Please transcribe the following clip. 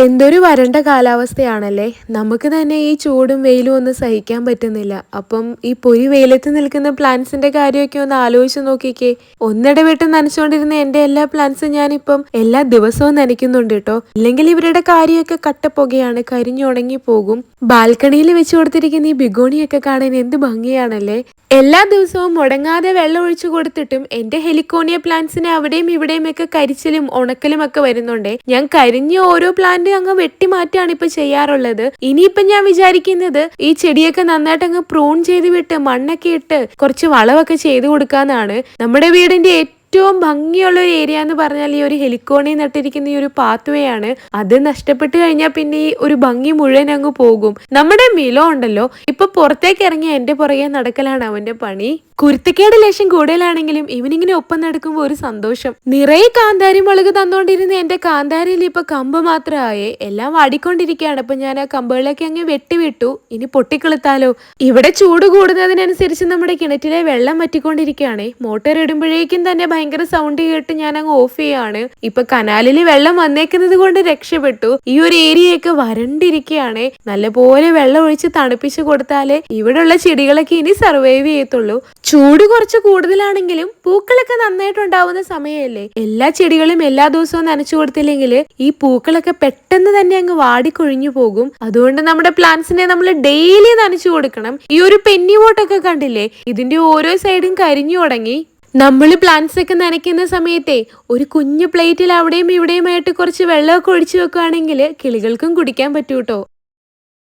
എന്തൊരു വരണ്ട കാലാവസ്ഥയാണല്ലേ. നമുക്ക് തന്നെ ഈ ചൂടും വെയിലും ഒന്നും സഹിക്കാൻ പറ്റുന്നില്ല. അപ്പം ഈ പൊരി വെയിലത്ത് നിൽക്കുന്ന പ്ലാന്റ്സിന്റെ കാര്യമൊക്കെ ഒന്ന് ആലോചിച്ച് നോക്കിക്കേ. ഒന്നിടവിട്ട് നനച്ചുകൊണ്ടിരുന്ന എന്റെ എല്ലാ പ്ലാന്റ്സും ഞാനിപ്പം എല്ലാ ദിവസവും നനയ്ക്കുന്നുണ്ട് കേട്ടോ. ഇല്ലെങ്കിൽ ഇവരുടെ കാര്യമൊക്കെ കട്ടപ്പുകയാണ്, കരിഞ്ഞുണങ്ങി പോകും. ബാൽക്കണിയിൽ വെച്ച് കൊടുത്തിരിക്കുന്ന ഈ ബിഗോണിയൊക്കെ കാണാൻ എന്ത് ഭംഗിയാണല്ലേ. എല്ലാ ദിവസവും മുടങ്ങാതെ വെള്ളം ഒഴിച്ചു കൊടുത്തിട്ടും എന്റെ ഹെലിക്കോണിയ പ്ലാന്റ്സിന് അവിടെയും ഇവിടെയും ഒക്കെ കരിച്ചിലും ഉണക്കലും ഒക്കെ വരുന്നുണ്ട്. ഞാൻ കരിഞ്ഞ ഓരോ പ്ലാന്റ് അങ്ങ് വെട്ടി മാറ്റാണ് ഇപ്പൊ ചെയ്യാറുള്ളത്. ഇനിയിപ്പൊ ഞാൻ വിചാരിക്കുന്നത് ഈ ചെടിയൊക്കെ നന്നായിട്ട് അങ്ങ് പ്രൂൺ ചെയ്ത് വിട്ട് മണ്ണൊക്കെ ഇട്ട് കുറച്ച് വളമൊക്കെ ചെയ്ത് കൊടുക്കാന്നാണ്. നമ്മുടെ വീടിന്റെ ഏറ്റവും ഭംഗിയുള്ള ഒരു ഏരിയ എന്ന് പറഞ്ഞാൽ ഈ ഒരു ഹെലിക്കോണി നട്ടിരിക്കുന്ന ഈ ഒരു പാത്വേ ആണ്. അത് നഷ്ടപ്പെട്ട് കഴിഞ്ഞാൽ പിന്നെ ഈ ഒരു ഭംഗി മുഴുവൻ അങ്ങ് പോകും. നമ്മുടെ മിലോ ഉണ്ടല്ലോ, ഇപ്പൊ പുറത്തേക്ക് ഇറങ്ങി എന്റെ പുറകെ നടക്കലാണ് അവന്റെ പണി. കുരുത്തക്കേട് ലേശം കൂടുതലാണെങ്കിലും ഇവനിങ്ങനെ ഒപ്പം നടക്കുമ്പോൾ ഒരു സന്തോഷം. നിറയെ കാന്താരി മുളക് തന്നോണ്ടിരുന്ന എന്റെ കാന്താരിയിൽ ഇപ്പൊ കമ്പ് മാത്രമായേ, എല്ലാം വാടിക്കൊണ്ടിരിക്കുകയാണ്. അപ്പൊ ഞാൻ ആ കമ്പുകളൊക്കെ അങ്ങ് വെട്ടിവിട്ടു. ഇനി പൊട്ടിക്കളത്താലോ. ഇവിടെ ചൂട് കൂടുന്നതിനനുസരിച്ച് നമ്മുടെ കിണറ്റിലെ വെള്ളം വറ്റിക്കൊണ്ടിരിക്കുകയാണ്. മോട്ടോർ ഇടുമ്പോഴേക്കും തന്നെ ഭയങ്കര സൗണ്ട് കേട്ട് ഞാൻ അങ്ങ് ഓഫ് ചെയ്യാണ്. ഇപ്പൊ കനാലിൽ വെള്ളം വന്നേക്കുന്നത് കൊണ്ട് രക്ഷപ്പെട്ടു. ഈ ഒരു ഏരിയയൊക്കെ വരണ്ടിരിക്കുകയാണ്. നല്ലപോലെ വെള്ളം ഒഴിച്ച് തണുപ്പിച്ച് കൊടുത്താലേ ഇവിടെയുള്ള ചെടികളൊക്കെ ഇനി സർവൈവ് ചെയ്യത്തുള്ളൂ. ചൂട് കുറച്ച് കൂടുതലാണെങ്കിലും പൂക്കളൊക്കെ നന്നായിട്ടുണ്ടാവുന്ന സമയമല്ലേ. എല്ലാ ചെടികളും എല്ലാ ദിവസവും നനച്ചു കൊടുത്തില്ലെങ്കിൽ ഈ പൂക്കളൊക്കെ പെട്ടെന്ന് തന്നെ അങ്ങ് വാടിക്കൊഴിഞ്ഞു പോകും. അതുകൊണ്ട് നമ്മുടെ പ്ലാന്റ്സിനെ നമ്മൾ ഡെയിലി നനച്ചു കൊടുക്കണം. ഈ ഒരു പെന്നി വോട്ടൊക്കെ കണ്ടില്ലേ, ഇതിന്റെ ഓരോ സൈഡും കരിഞ്ഞു തുടങ്ങി. നമ്മൾ പ്ലാന്റ്സ് ഒക്കെ നനയ്ക്കുന്ന സമയത്തെ ഒരു കുഞ്ഞു പ്ലേറ്റിൽ അവിടെയും ഇവിടെയുമായിട്ട് കുറച്ച് വെള്ളമൊക്കെ ഒഴിച്ചു വെക്കുകയാണെങ്കിൽ കിളികൾക്കും കുടിക്കാൻ പറ്റൂട്ടോ.